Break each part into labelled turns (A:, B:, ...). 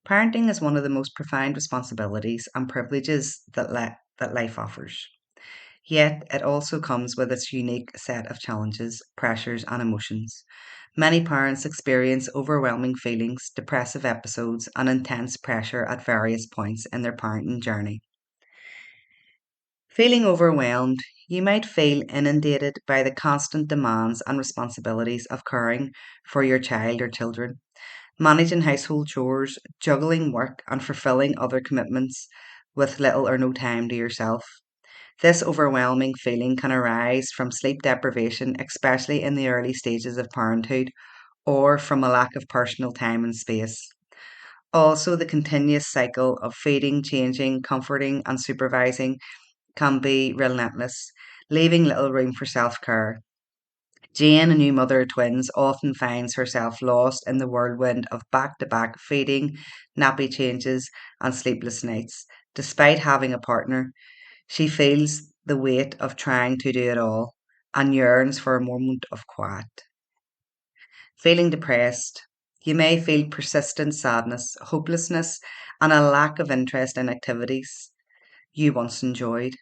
A: Parenting is one of the most profound responsibilities and privileges that life offers. Yet, it also comes with its unique set of challenges, pressures, and emotions. Many parents experience overwhelming feelings, depressive episodes, and intense pressure at various points in their parenting journey. Feeling overwhelmed, you might feel inundated by the constant demands and responsibilities of caring for your child or children, managing household chores, juggling work, and fulfilling other commitments with little or no time to yourself. This overwhelming feeling can arise from sleep deprivation, especially in the early stages of parenthood, or from a lack of personal time and space. Also, the continuous cycle of feeding, changing, comforting, and supervising can be relentless, leaving little room for self care. Jane, a new mother of twins, often finds herself lost in the whirlwind of back to back feeding, nappy changes, and sleepless nights. Despite having a partner, she feels the weight of trying to do it all and yearns for a moment of quiet. Feeling depressed, you may feel persistent sadness, hopelessness, and a lack of interest in activities you once enjoyed.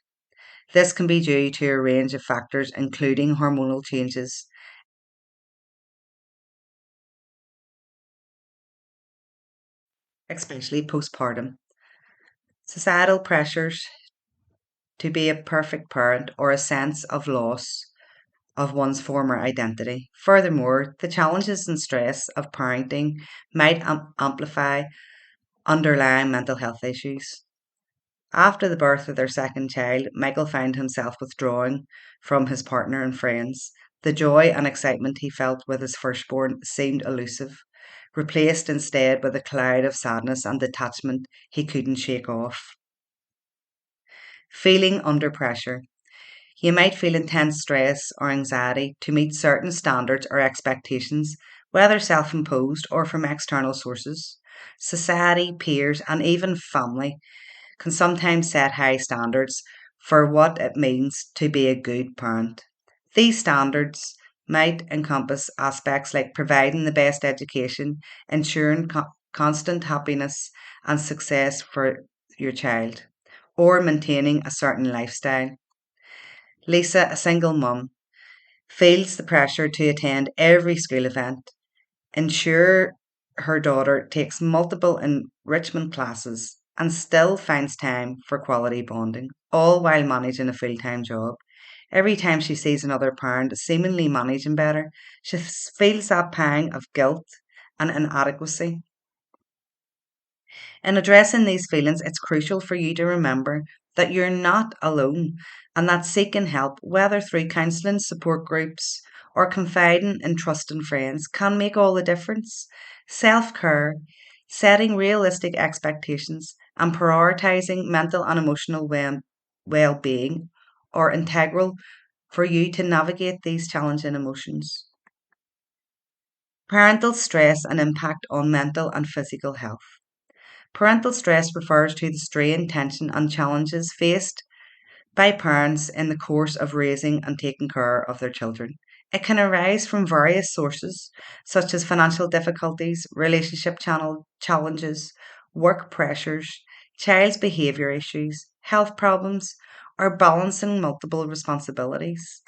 A: This can be due to a range of factors, including hormonal changes, especially postpartum, societal pressures to be a perfect parent, or a sense of loss of one's former identity. Furthermore, the challenges and stress of parenting might amplify underlying mental health issues. After the birth of their second child, Michael found himself withdrawing from his partner and friends. The joy and excitement he felt with his firstborn seemed elusive, replaced instead with a cloud of sadness and detachment he couldn't shake off. Feeling under pressure. You might feel intense stress or anxiety to meet certain standards or expectations, whether self imposed or from external sources. Society, peers, and even family can sometimes set high standards for what it means to be a good parent. These standards might encompass aspects like providing the best education, ensuring constant happiness and success for your child, or maintaining a certain lifestyle. Lisa, a single mum, feels the pressure to attend every school event, ensure her daughter takes multiple enrichment classes, and still finds time for quality bonding, all while managing a full time job. Every time she sees another parent seemingly managing better, she feels that pang of guilt and inadequacy. In addressing these feelings, it's crucial for you to remember that you're not alone and that seeking help, whether through counselling, support groups, or confiding in trusted friends, can make all the difference. Self care, setting realistic expectations, and prioritising mental and emotional well being are integral for you to navigate these challenging emotions. Parental stress and impact on mental and physical health. Parental stress refers to the strain, tension, and challenges faced by parents in the course of raising and taking care of their children. It can arise from various sources, such as financial difficulties, relationship challenges, work pressures, child's behaviour issues, health problems, or balancing multiple responsibilities.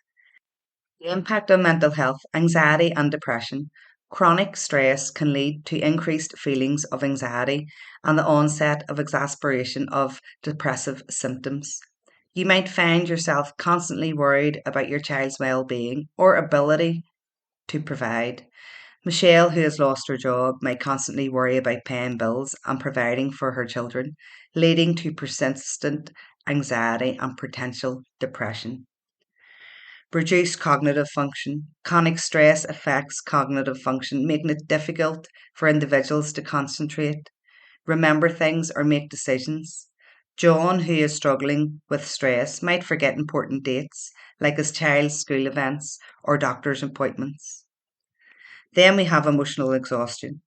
A: The impact on mental health, anxiety, and depression. Chronic stress can lead to increased feelings of anxiety and the onset of exasperation of depressive symptoms. You might find yourself constantly worried about your child's well being or ability to provide. Michelle, who has lost her job, might constantly worry about paying bills and providing for her children, leading to persistent anxiety and potential depression. Reduced cognitive function. Chronic stress affects cognitive function, making it difficult for individuals to concentrate, remember things, or make decisions. John, who is struggling with stress, might forget important dates, like his child's school events or doctor's appointments. Then we have emotional exhaustion.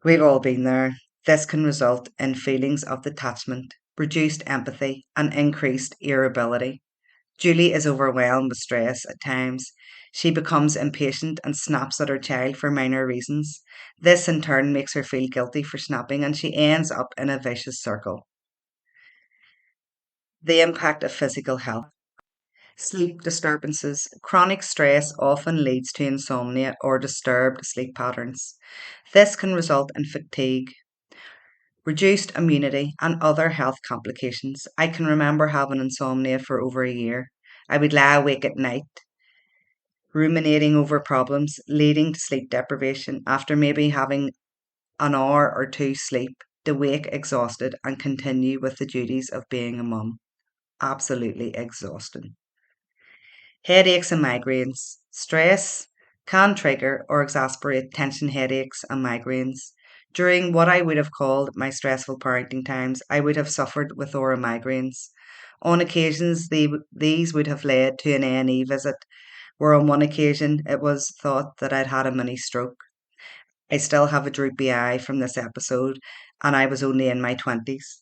A: We've all been there. This can result in feelings of detachment, reduced empathy, and increased irritability. Julie is overwhelmed with stress at times. She becomes impatient and snaps at her child for minor reasons. This in turn makes her feel guilty for snapping, and she ends up in a vicious circle. The impact of physical health. Sleep disturbances. Chronic stress often leads to insomnia or disturbed sleep patterns. This can result in fatigue, reduced immunity, and other health complications. I can remember having insomnia for over a year. I would lie awake at night, ruminating over problems, leading to sleep deprivation after maybe having an hour or two sleep, to wake exhausted and continue with the duties of being a mum. Absolutely exhausting. Headaches and migraines. Stress can trigger or exacerbate tension headaches and migraines. During what I would have called my stressful parenting times, I would have suffered with aura migraines. On occasions, these would have led to an A&E visit, where on one occasion it was thought that I'd had a mini stroke. I still have a droopy eye from this episode, and I was only in my 20s,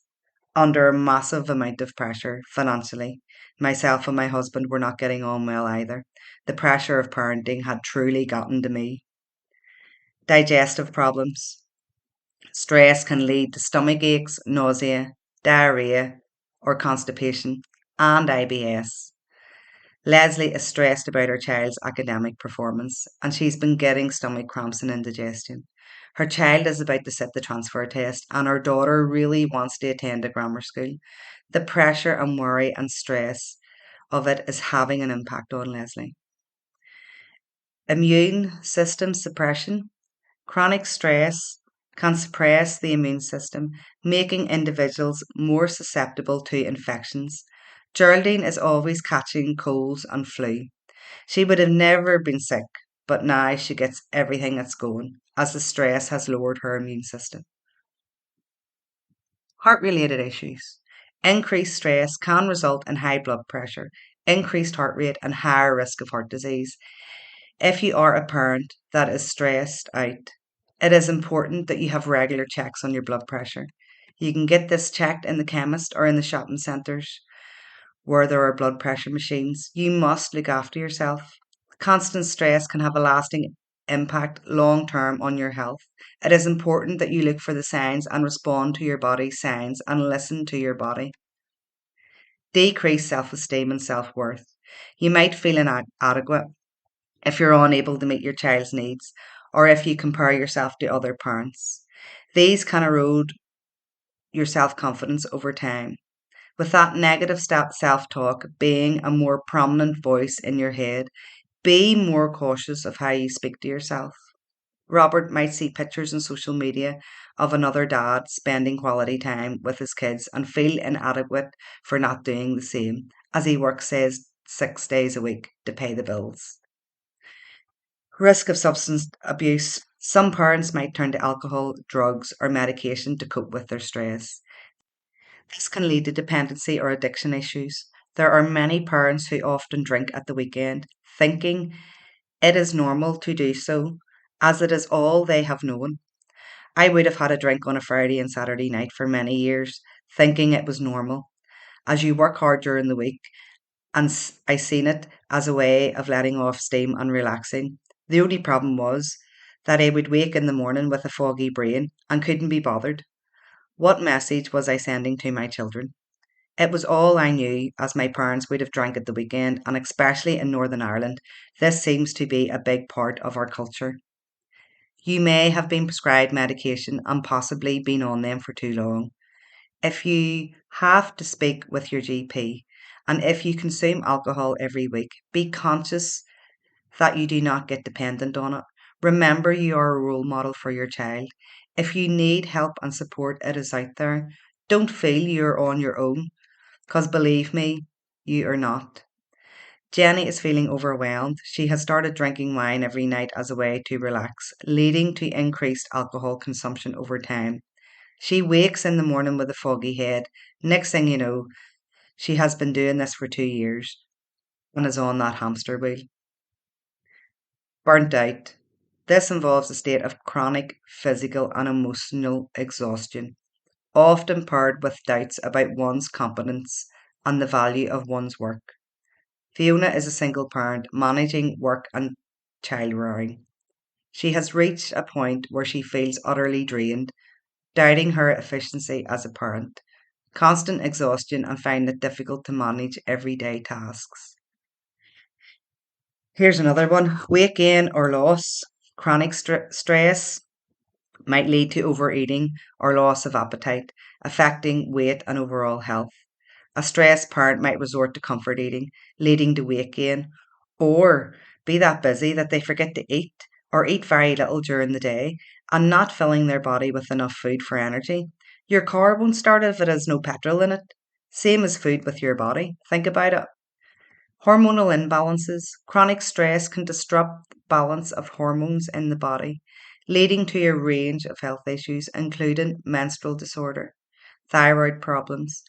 A: under a massive amount of pressure financially. Myself and my husband were not getting on well either. The pressure of parenting had truly gotten to me. Digestive problems. Stress can lead to stomach aches, nausea, diarrhea, or constipation, and IBS. Leslie is stressed about her child's academic performance, and she's been getting stomach cramps and indigestion. Her child is about to sit the transfer test, and her daughter really wants to attend a grammar school. The pressure and worry and stress of it is having an impact on Leslie. Immune system suppression. Chronic stress can suppress the immune system, making individuals more susceptible to infections. Geraldine is always catching colds and flu. She would have never been sick, but now she gets everything that's going, as the stress has lowered her immune system. Heart related issues. Increased stress can result in high blood pressure, increased heart rate, and higher risk of heart disease. If you are a parent that is stressed out, it is important that you have regular checks on your blood pressure. You can get this checked in the chemist or in the shopping centres where there are blood pressure machines. You must look after yourself. Constant stress can have a lasting impact long term on your health. It is important that you look for the signs and respond to your body's signs and listen to your body. Decrease self esteem and self worth. You might feel inadequate if you're unable to meet your child's needs or if you compare yourself to other parents. These can erode your self confidence over time. With that negative self talk being a more prominent voice in your head, be more cautious of how you speak to yourself. Robert might see pictures on social media of another dad spending quality time with his kids and feel inadequate for not doing the same, as he works, says, 6 days a week to pay the bills. Risk of substance abuse. Some parents might turn to alcohol, drugs, or medication to cope with their stress. This can lead to dependency or addiction issues. There are many parents who often drink at the weekend, thinking it is normal to do so, as it is all they have known. I would have had a drink on a Friday and Saturday night for many years, thinking it was normal. As you work hard during the week, and I seen it as a way of letting off steam and relaxing. The only problem was that I would wake in the morning with a foggy brain and couldn't be bothered. What message was I sending to my children? It was all I knew, as my parents would have drank at the weekend, and especially in Northern Ireland, this seems to be a big part of our culture. You may have been prescribed medication and possibly been on them for too long. If you have to speak with your GP, and if you consume alcohol every week, be conscious that you do not get dependent on it. Remember, you are a role model for your child. If you need help and support, it is out there. Don't feel you're on your own, because believe me, you are not. Jenny is feeling overwhelmed. She has started drinking wine every night as a way to relax, leading to increased alcohol consumption over time. She wakes in the morning with a foggy head. Next thing you know, she has been doing this for 2 years and is on that hamster wheel. Burnt out. This involves a state of chronic physical and emotional exhaustion, often paired with doubts about one's competence and the value of one's work. Fiona is a single parent managing work and child rearing. She has reached a point where she feels utterly drained, doubting her efficiency as a parent, constant exhaustion, and finding it difficult to manage everyday tasks. Here's another one: weight gain or loss. Chronic stress might lead to overeating or loss of appetite, affecting weight and overall health. A stressed parent might resort to comfort eating, leading to weight gain, or be that busy that they forget to eat or eat very little during the day and not filling their body with enough food for energy. Your car won't start if it has no petrol in it. Same as food with your body. Think about it. Hormonal imbalances. Chronic stress can disrupt the balance of hormones in the body, leading to a range of health issues, including menstrual disorder, thyroid problems,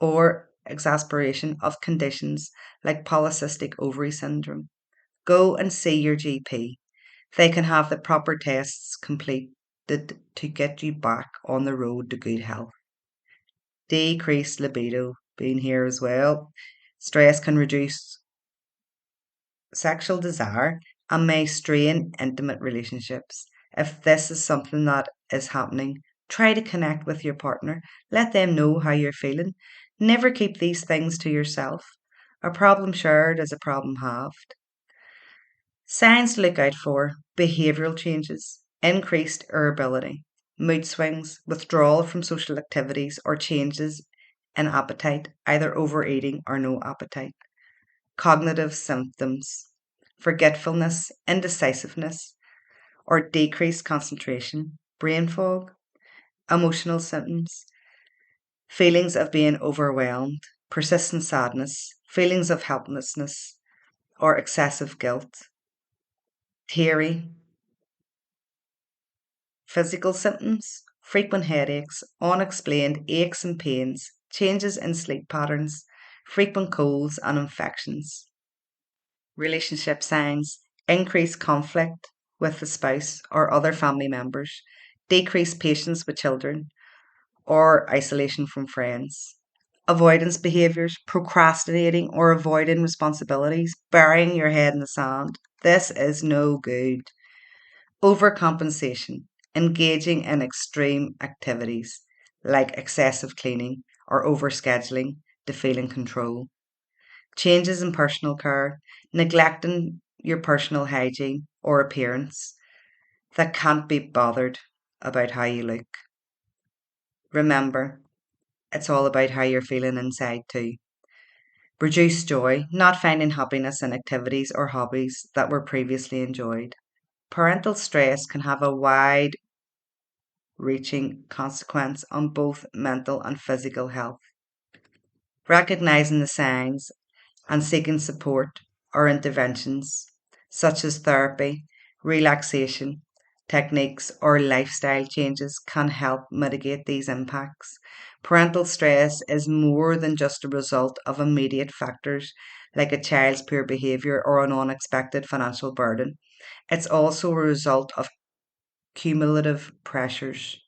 A: or exacerbation of conditions like polycystic ovary syndrome. Go and see your GP. They can have the proper tests completed to get you back on the road to good health. Decreased libido being here as well. Stress can reduce sexual desire and may strain intimate relationships. If this is something that is happening, try to connect with your partner. Let them know how you're feeling. Never keep these things to yourself. A problem shared is a problem halved. Signs to look out for: behavioural changes, increased irritability, mood swings, withdrawal from social activities, or changes in appetite, either overeating or no appetite. Cognitive symptoms: forgetfulness, indecisiveness, or decreased concentration, brain fog. Emotional symptoms: feelings of being overwhelmed, persistent sadness, feelings of helplessness, or excessive guilt. Theory: physical symptoms: frequent headaches, unexplained aches and pains, changes in sleep patterns, frequent colds and infections. Relationship signs: increased conflict with the spouse or other family members, decreased patience with children, or isolation from friends. Avoidance behaviours: procrastinating or avoiding responsibilities, burying your head in the sand. This is no good. Overcompensation: engaging in extreme activities like excessive cleaning or overscheduling to feel in control. Changes in personal care: neglecting your personal hygiene or appearance that can't be bothered about how you look. Remember, it's all about how you're feeling inside too. Reduce joy: not finding happiness in activities or hobbies that were previously enjoyed. Parental stress can have a wide reaching consequence on both mental and physical health. Recognizing the signs and seeking support or interventions such as therapy, relaxation techniques, or lifestyle changes can help mitigate these impacts. Parental stress is more than just a result of immediate factors like a child's poor behaviour or an unexpected financial burden. It's also a result of cumulative pressures.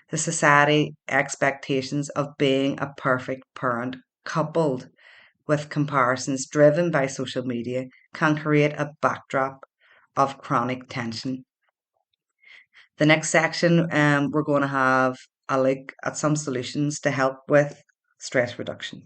A: The society expectations of being a perfect parent, coupled with comparisons driven by social media, can create a backdrop of chronic tension. The next section, we're going to have a look at some solutions to help with stress reduction.